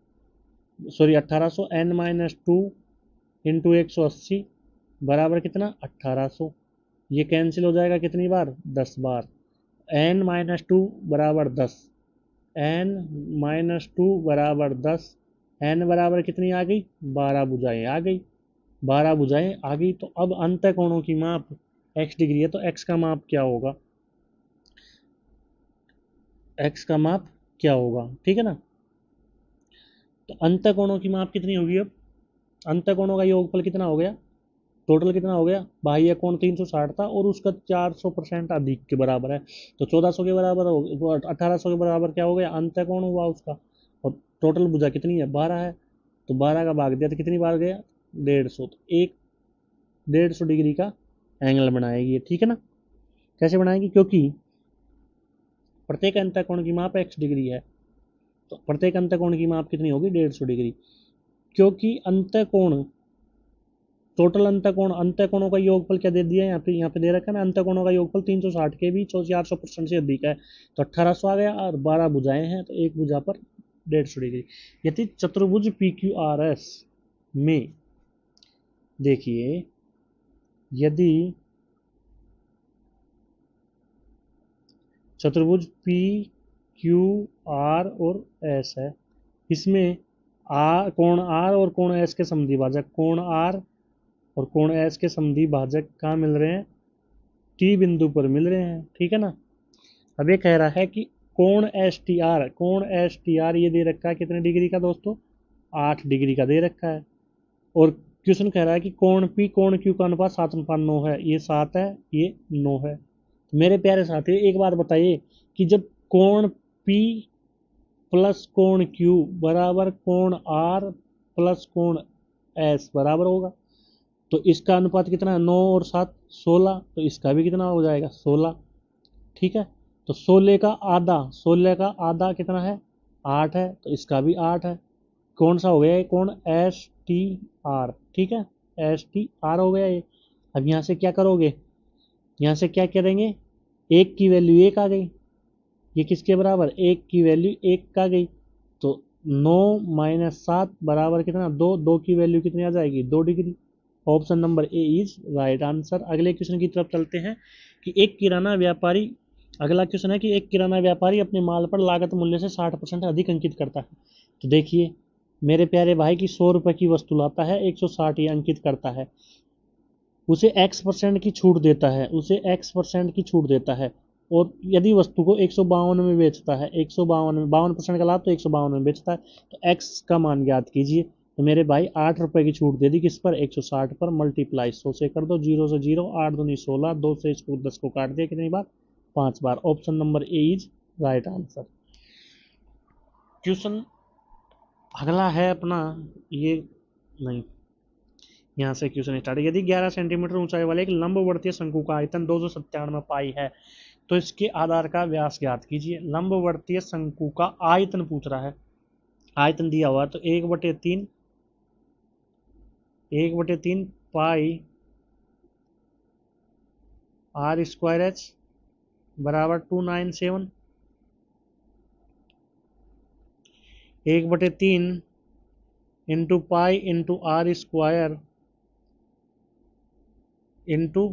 सॉरी 1800 n-2 इंटू 180 बराबर कितना 1800। ये कैंसिल हो जाएगा कितनी बार 10 बार। n-2 बराबर 10 n-2 बराबर 10 n बराबर कितनी आ गई 12 भुजाएं आ गई, 12 भुजाएं आ गई। तो अब अंतः कोणों की माप x डिग्री है, तो x का माप क्या होगा, x का माप क्या होगा। ठीक है ना, तो अंतः कोणों की माप कितनी होगी अब अंत कोणों का योगफल कितना हो गया, टोटल कितना हो गया, बाह्य कोण 360 था और उसका 400% अधिक के बराबर है, तो 1400 के बराबर हो, 1800 के बराबर क्या हो गया, अंत कोण हुआ उसका। और टोटल भुजा कितनी है, 12 है, तो 12 का भाग दिया तो कितनी बार गया, 150, तो एक 150 डिग्री का एंगल बनाएगी, ठीक है ना। कैसे बनाएगी, क्योंकि प्रत्येक अंतःकोण की माप x डिग्री है, तो प्रत्येक अंतःकोण की माप कितनी होगी, 150 डिग्री, क्योंकि अंतःकोण टोटल अंतःकोणों का योगफल क्या दे दिया है, यहाँ पे दे रखा है ना, अंतःकोणों का योगफल 360 के भी 400% से अधिक है, तो 1800 आ गया, और 12 भुजाएं हैं तो एक भुजा पर 150 डिग्री। यदि चतुर्भुज पी क्यू आर एस में देखिए, यदि चतुर्भुज पी क्यू आर और एस है, इसमें कोण आर और कोण एस के समद्वि भाजक, कोण आर और कोण एस के समद्वि भाजक कहाँ मिल रहे हैं, टी बिंदु पर मिल रहे हैं, ठीक है ना। अब ये कह रहा है कि कोण एस टी आर ये दे रखा है कितने डिग्री का दोस्तों, 8 डिग्री का दे रखा है, और क्वेश्चन कह रहा है कि कोण पी कोण क्यू का अनुपात 7:9 है, ये 7 है, ये 9 है। तो मेरे प्यारे साथियों एक बात बताइए कि जब कोण पी प्लस कोण क्यू बराबर कोण आर प्लस कोण एस बराबर होगा, तो इसका अनुपात कितना है, 9 और 7 16, तो इसका भी कितना हो जाएगा, 16, ठीक है। तो 16 का आधा कितना है, 8 है, तो इसका भी 8 है। कौन सा हो गया ये, कौन, एस टी आर, ठीक है, एस टी आर हो गया ये। अब यहाँ से क्या करोगे, यहाँ से क्या करेंगे, एक की वैल्यू एक आ गई, ये किसके बराबर, एक की वैल्यू एक आ गई, तो 9 - 7 बराबर कितना, 2, 2 की वैल्यू कितनी आ जाएगी, 2 degree. Option number A is right answer. अगले क्वेश्चन की तरफ चलते हैं कि एक किराना व्यापारी, अगला क्वेश्चन है कि एक किराना व्यापारी अपने माल पर लागत मूल्य से 60% अधिक अंकित करता है। तो देखिए मेरे प्यारे भाई की 100 रुपए की वस्तु लाता है, 160 ये अंकित करता है, उसे x% की छूट देता है, उसे x% की छूट देता है, और यदि वस्तु को 152 में बेचता है, 152 में 52% का लाभ, तो 152 में बेचता है, तो x का मान ज्ञात कीजिए। तो मेरे भाई 8 रुपए की छूट दे दी, किस पर, 160 पर, मल्टीप्लाई 100 से कर दो, 0 से 0, 8 दूनी 16, 2 से इसको 10 को काट दिया, कितनी बार, 5 बार। Option number A is right answer. Question अगला है अपना, ये नहीं, यहाँ से क्वेश्चन स्टार्ट, यदि 11 सेंटीमीटर ऊंचाई वाले एक लंबवर्तीय शंकु का आयतन 297 पाई है, तो इसके आधार का व्यास ज्ञात कीजिए। लंबवर्तीय शंकु का आयतन पूछ रहा है, आयतन दिया हुआ, तो 1/3 पाई आर स्क्वायर एच बराबर 297, 1/3 into pi into R square into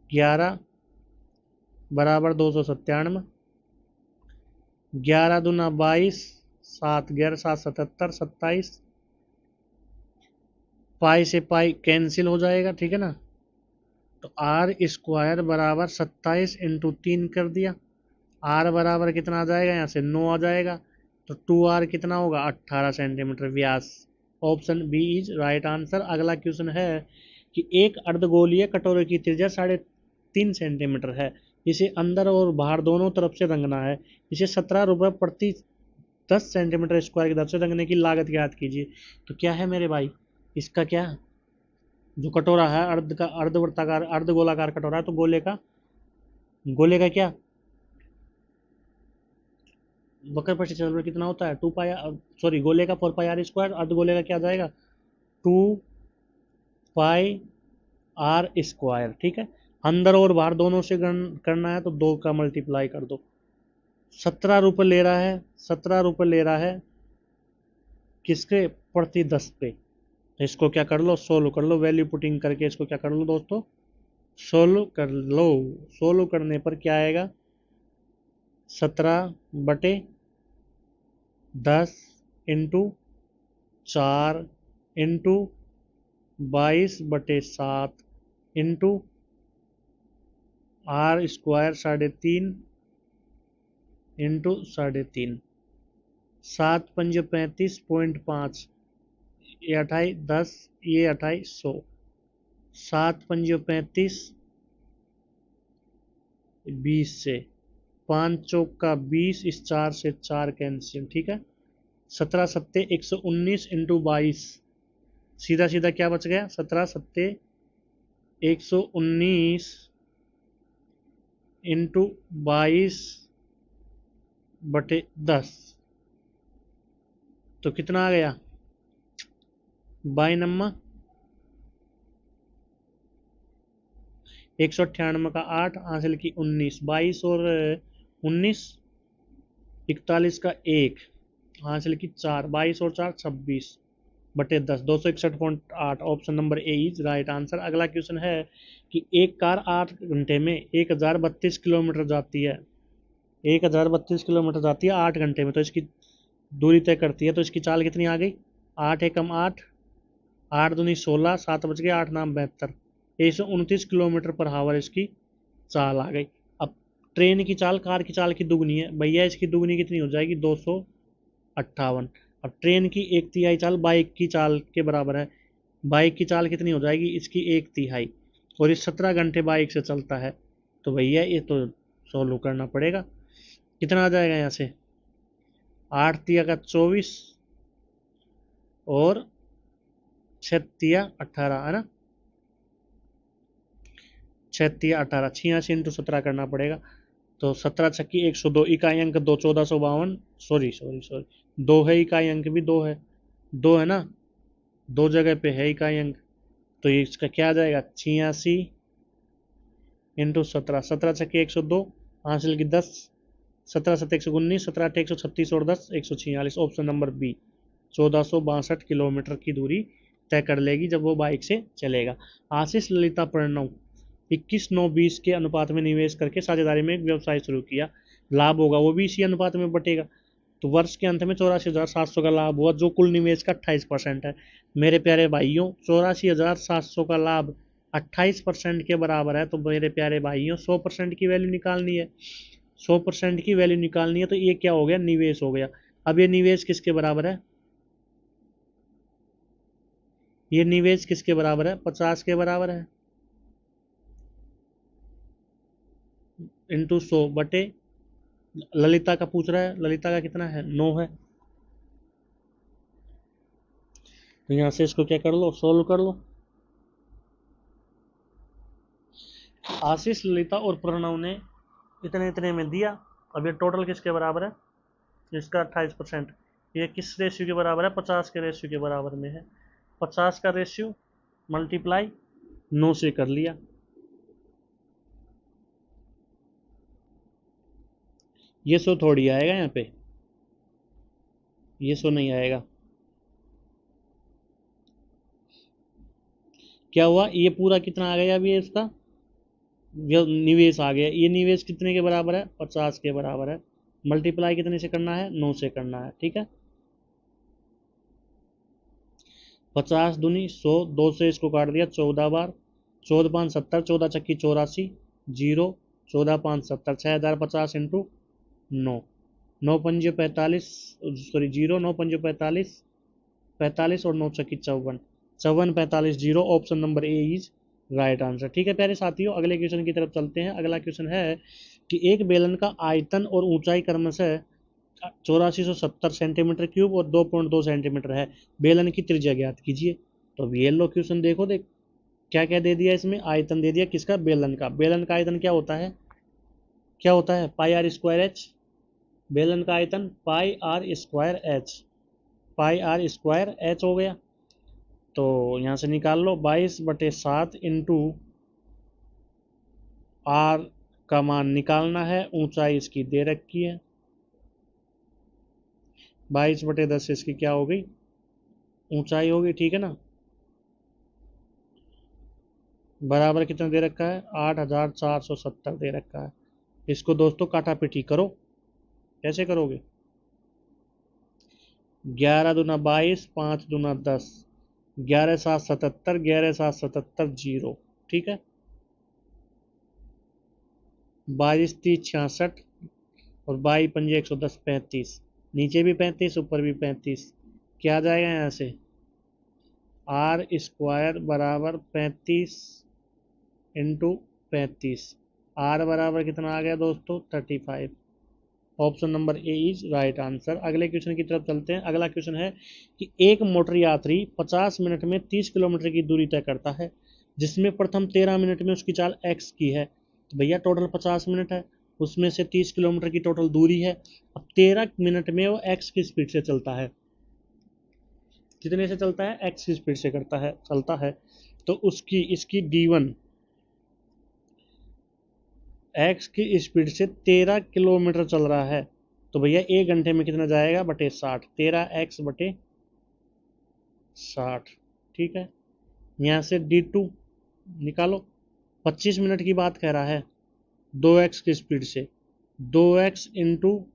11 बराबर 297, 11 दूना 22, 7 11 7 77, 27, पाई से पाई कैंसिल हो जाएगा, ठीक है ना। तो आर स्क्वायर बराबर 27 इंटू 3 कर दिया, आर बराबर कितना आ जाएगा, यहाँ से 9 आ जाएगा, तो 2r कितना होगा, 18 सेंटीमीटर व्यास। Option B is right answer. अगला क्वेश्चन है कि एक अर्धगोलीय कटोरे की त्रिज्या 3.5 सेंटीमीटर है, इसे अंदर और बाहर दोनों तरफ से रंगना है, इसे 17 रुपये प्रति 10 सेंटीमीटर स्क्वायर की दर से रंगने की लागत ज्ञात कीजिए। तो क्या है मेरे भाई, इसका क्या, जो कटोरा है अर्धवृत्ताकार अर्धगोलाकार कटोरा है, तो गोले का क्या, वक्र पर क्षेत्रफल कितना होता है, 2 पाई, सॉरी गोले का 4 पाई r स्क्वायर, अर्धगोले का क्या आ जाएगा, 2 पाई r स्क्वायर, ठीक है। अंदर और बाहर दोनों से करना है, तो 2 का मल्टीप्लाई कर दो। 17 रुपये ले रहा है, 17 रुपये ले रहा है किसके, प्रति 10 पे। इसको क्या कर लो, सोल्व कर लो, वैल्यू पुटिंग करके इसको क्या कर लो दोस्तों, सोल्व कर लो। सोल्व करने पर क्या आएगा, 17/10 into 4 into 22/7 into R square 3.5 into 3.5, 7×5 = 35.5, ये 28 10, ये 2800, 7 पंजे 35, 20 से, 5 चौक का 20, इस 4 से 4 कैंसिल, ठीक है। 17 सत्ते 119 इंटू 22, सीधा सीधा क्या बच गया, 17 सत्ते 119 इंटू 22/10, तो कितना आ गया, 22 198 का 8 हासिल की 19, 22 और 19, 41 का 1 हासिल की 4, 22 और 4 26/10, 261.8, option number A is right answer. अगला क्वेश्चन है कि एक कार 8 घंटे में 1032 किलोमीटर जाती है, 1032 किलोमीटर जाती है 8 घंटे में, तो इसकी दूरी तय करती है, तो इसकी चाल कितनी आ गई, 8 एकम 8, 8 दूनी 16, 7 बच गए, 8 नाम 72, 129 किलोमीटर पर हावर इसकी चाल आ गई। अब ट्रेन की चाल कार की चाल की दुगनी है भैया, इसकी दुगनी कितनी हो जाएगी, 258। अब ट्रेन की 1/3 चाल बाइक की चाल के बराबर है, बाइक की चाल कितनी हो जाएगी, इसकी 1/3, और ये 17 घंटे बाइक से चलता है, तो भैया ये तो सोल्व करना पड़ेगा। कितना आ जाएगा यहाँ से, 8 का 24 और 6 18 है ना, 6 18, 86 इंटू 17 करना पड़ेगा, तो 17 छक्की 102, इकाई अंक 2, 1452, सॉरी सॉरी सॉरी 2 है, इकाई अंक भी 2 है, 2 है ना, 2 जगह पे है इकाई अंक, तो ये इसका क्या आ जाएगा, 86 इंटू 17, 17 छक्की 102 हासिल की 10, 17 7 119, 17 8 136 और 10 146, ऑप्शन नंबर बी 1462 किलोमीटर की दूरी तय कर लेगी जब वो बाइक से चलेगा। आशीष ललिता प्रणव 21 9 20 के अनुपात में निवेश करके साझेदारी में एक व्यवसाय शुरू किया, लाभ होगा वो भी इसी अनुपात में बटेगा, तो वर्ष के अंत में 84,700 का लाभ हुआ, जो कुल निवेश का 28% है। मेरे प्यारे भाइयों 84,700 का लाभ 28% के बराबर है, तो मेरे प्यारे भाइयों 100% की वैल्यू निकालनी है, 100% की वैल्यू निकालनी है, तो ये क्या हो गया, निवेश हो गया। अब ये निवेश किसके बराबर है, ये निवेश किसके बराबर है, 50 के बराबर है, इंटू 100 बटे, ललिता का पूछ रहा है, ललिता का कितना है, 9 है, तो यहां से इसको क्या कर लो, सोल्व कर लो। आशीष ललिता और प्रणव ने इतने इतने में दिया, अब ये टोटल किसके बराबर है, इसका 28%, ये किस रेशियो के बराबर है, 50 के रेशियो के बराबर में है, 50 का रेशियो मल्टीप्लाई 9 से कर लिया, ये 100 थोड़ी आएगा यहाँ पे, ये 100 नहीं आएगा, क्या हुआ, ये पूरा कितना आ गया अभी इसका निवेश आ गया, ये निवेश कितने के बराबर है, 50 के बराबर है, मल्टीप्लाई कितने से करना है, 9 से करना है, ठीक है। 50 दूनी 100, 2 से इसको काट दिया 14 बार, 14 5 70, 14 चक्की 84, जीरो, 14 5 70, 6050 इंटू 9, 9 पंजे 45, सॉरी जीरो, 9 पंजे 45, 45 और 9 चक्की 54, 54 45 zero, option number A is right answer. ठीक है प्यारे साथियों, अगले क्वेश्चन की तरफ चलते हैं। अगला क्वेश्चन है कि एक बेलन का आयतन और ऊंचाई क्रमशः 8470 सेंटीमीटर क्यूब और 2.2 सेंटीमीटर है, बेलन की त्रिज्या ज्ञात कीजिए। तो अब ये लो क्वेश्चन देखो, देख क्या क्या दे दिया इसमें, आयतन दे दिया किसका, बेलन का, बेलन का आयतन क्या होता है, क्या होता है, पाई आर स्क्वायर एच, बेलन का आयतन pi R square H, pi R square H हो गया, तो यहाँ से निकाल लो 22/7 इंटू आर का मान निकालना है, ऊंचाई इसकी दे रखी है, 22/10 इसकी क्या हो गई, ऊंचाई होगी, ठीक है ना, बराबर कितना दे रखा है, 8470 दे रखा है। इसको दोस्तों काटा पिटी करो, कैसे करोगे, 11 दूना 22, 5 दूना 10, 11 7 77, 11 7 77 जीरो, ठीक है, 22 30 66 और 22 पंजे 110 35, नीचे भी 35 ऊपर भी 35, क्या आ जाएगा यहाँ से आर स्क्वायर बराबर 35 इंटू 35। आर बराबर कितना आ गया दोस्तों 35। Option number A is right answer. अगले क्वेश्चन की तरफ चलते हैं। अगला क्वेश्चन है कि एक मोटर यात्री 50 मिनट में 30 किलोमीटर की दूरी तय करता है, जिसमें प्रथम 13 मिनट में उसकी चाल एक्स की है। तो भैया टोटल 50 मिनट है, उसमें से 30 किलोमीटर की टोटल दूरी है। अब 13 मिनट में वो एक्स की स्पीड से चलता है। कितने से चलता है? एक्स की स्पीड से करता है चलता है। तो उसकी इसकी D1 एक्स की स्पीड से 13 किलोमीटर चल रहा है, तो भैया 1 घंटे में कितना जाएगा बटे 60। 13x बटे 60। ठीक है, यहाँ से D2 निकालो। 25 मिनट की बात कह रहा है 2x की स्पीड से, 2x इंटू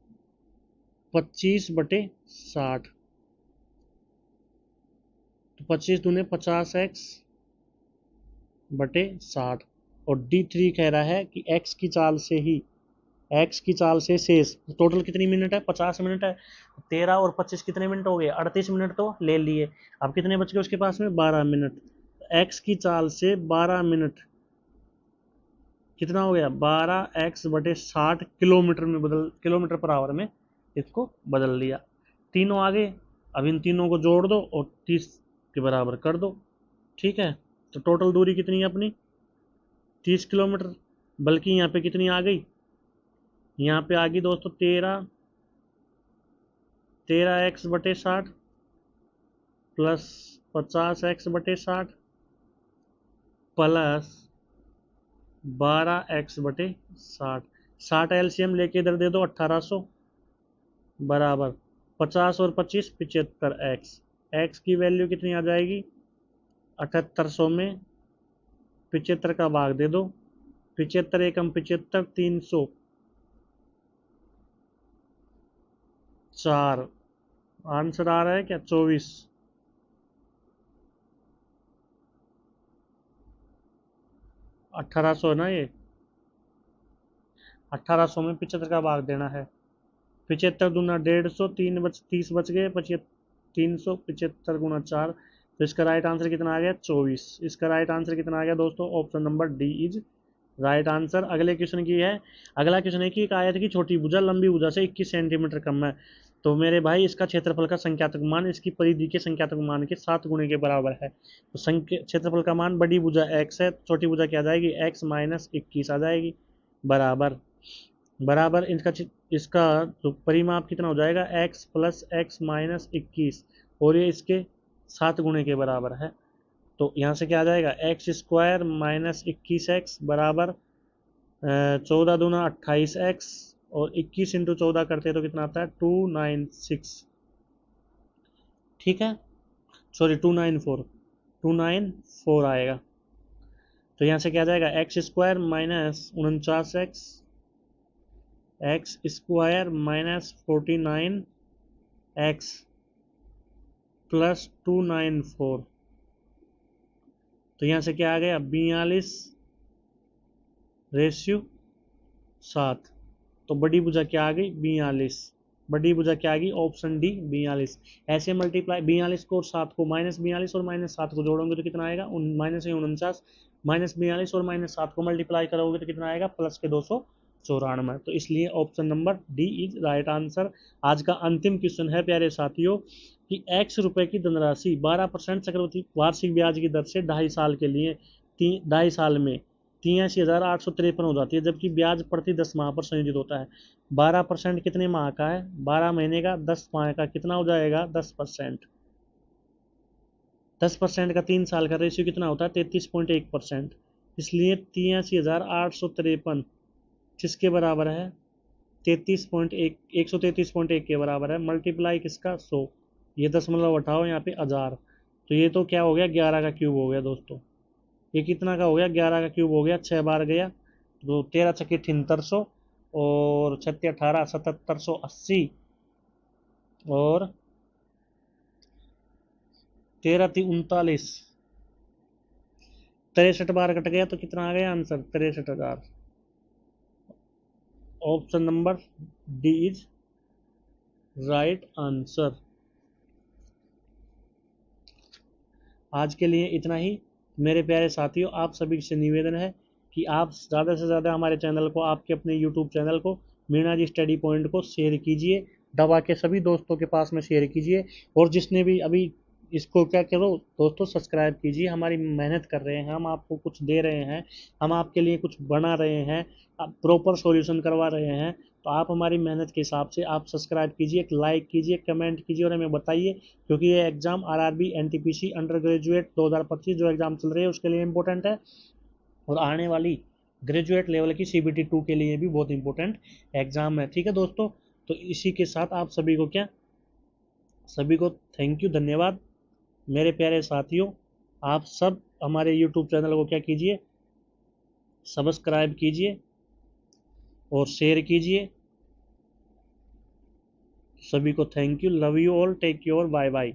25/60। तो 25 दूने 50x बटे 60। और D3 कह रहा है कि x की चाल से ही, एक्स की चाल से शेष टोटल कितनी मिनट है? 50 मिनट है। 13 और 25 कितने मिनट हो गए? 38 मिनट तो ले लिए। अब कितने बच गए उसके पास में? 12 मिनट। एक्स की चाल से 12 मिनट कितना हो गया? 12x/60 किलोमीटर में बदल, किलोमीटर पर आवर में इसको बदल दिया। तीनों आ गए। अब इन तीनों को जोड़ दो और 30 के बराबर कर दो। ठीक है, तो टोटल दूरी कितनी है अपनी? 30 किलोमीटर। बल्कि यहाँ पे कितनी आ गई? यहाँ पे आ गई दोस्तों 13x/60 plus 50x/60 plus 12x/60। 60 LCM लेके इधर दे दो 1800 बराबर 50 और 25 75x। एक्स की वैल्यू कितनी आ जाएगी? 7800 में 75 का भाग दे दो। 75 एकम 75, 304। आंसर आ रहा है क्या? 24। 1800 है ना ये? 1800 में 75 का भाग देना है। 75 दूना 150, 30 बच गए। 375 गुना 4। तो इसका राइट आंसर कितना आ गया? 24। इसका राइट आंसर कितना आ गया दोस्तों? Option number D is right answer. अगले क्वेश्चन की है। अगला क्वेश्चन है कि एक आयत की छोटी भुजा लंबी भुजा से 21 सेंटीमीटर कम है। तो मेरे भाई इसका क्षेत्रफल का संख्यात्मक मान इसकी परिधि के संख्यात्मक मान के 7 गुणे के बराबर है। तो क्षेत्रफल का मान बड़ी भुजा x है, छोटी भुजा क्या आ जाएगी? x-21 आ जाएगी बराबर। बराबर इनका इसका जो परिमाप कितना हो जाएगा? x plus x-21। और ये इसके 7 गुणे के बराबर है। तो यहाँ से क्या आ जाएगा? x² माइनस 21x बराबर 14 दूना 28x। और 21 इंटू 14 करते हैं तो कितना आता है? 296। ठीक है, सॉरी 294। 294 आएगा। तो यहाँ से क्या आ जाएगा? x² minus 49x, x² minus 49x plus 294। तो यहाँ से क्या आ गया? 42/7। तो बड़ी भुजा क्या आ गई? 42। बड़ी भुजा क्या आ गई? Option D 42। ऐसे मल्टीप्लाई 42 को और 7 को, -42 और -7 को जोड़ोगे तो कितना आएगा? -49। -42 और -7 को मल्टीप्लाई करोगे तो कितना आएगा? प्लस के 294। तो इसलिए option number D is right answer. आज का अंतिम क्वेश्चन है प्यारे साथियों कि ₹X की धनराशि 12% चक्रवृद्धि वार्षिक ब्याज की दर से 2.5 साल के लिए 2.5 साल में 83,853 हो जाती है, जबकि ब्याज प्रति 10 माह पर संयोजित होता है। 12% कितने माह का है? 12 महीने का। 10 माह का कितना हो जाएगा? 10%। 10% का 3 साल का रेशियो कितना होता है? 33.1%। इसलिए 83,853 किसके बराबर है? 33.1, 133.1 के बराबर है। मल्टीप्लाई किसका? 100। ये दशमलव हटाओ, यहाँ पे 1000। तो ये तो क्या हो गया? 11 का क्यूब हो गया दोस्तों। ये कितना का हो गया? 11 का क्यूब हो गया। 6 बार गया तो 13 छक्के 7300 और 36 18 7780 और 13 3 39। 63 बार कट गया तो कितना आ गया answer? 63,000। Option number D is right answer. आज के लिए इतना ही। मेरे प्यारे साथियों, आप सभी से निवेदन है कि आप ज़्यादा से ज़्यादा हमारे चैनल को, आपके अपने यूट्यूब चैनल को, मीणा जी स्टडी पॉइंट को शेयर कीजिए, दबा के सभी दोस्तों के पास में शेयर कीजिए। और जिसने भी अभी इसको क्या करो दोस्तों, सब्सक्राइब कीजिए। हमारी मेहनत कर रहे हैं, हम आपको कुछ दे रहे हैं, हम आपके लिए कुछ बना रहे हैं, प्रॉपर सॉल्यूशन करवा रहे हैं। तो आप हमारी मेहनत के हिसाब से आप सब्सक्राइब कीजिए, एक लाइक कीजिए, कमेंट कीजिए और हमें बताइए, क्योंकि ये exam RRB NTPC under graduate 2025 जो एग्ज़ाम चल रही है उसके लिए इम्पोर्टेंट है, और आने वाली ग्रेजुएट लेवल की सीबीटी 2 के लिए भी बहुत इंपॉर्टेंट एग्ज़ाम है। ठीक है दोस्तों, तो इसी के साथ आप सभी को क्या, सभी को थैंक यू, धन्यवाद। मेरे प्यारे साथियों, आप सब हमारे यूट्यूब चैनल को क्या कीजिए, सब्सक्राइब कीजिए और शेयर कीजिए। सभी को thank you, love you all, take care, bye bye.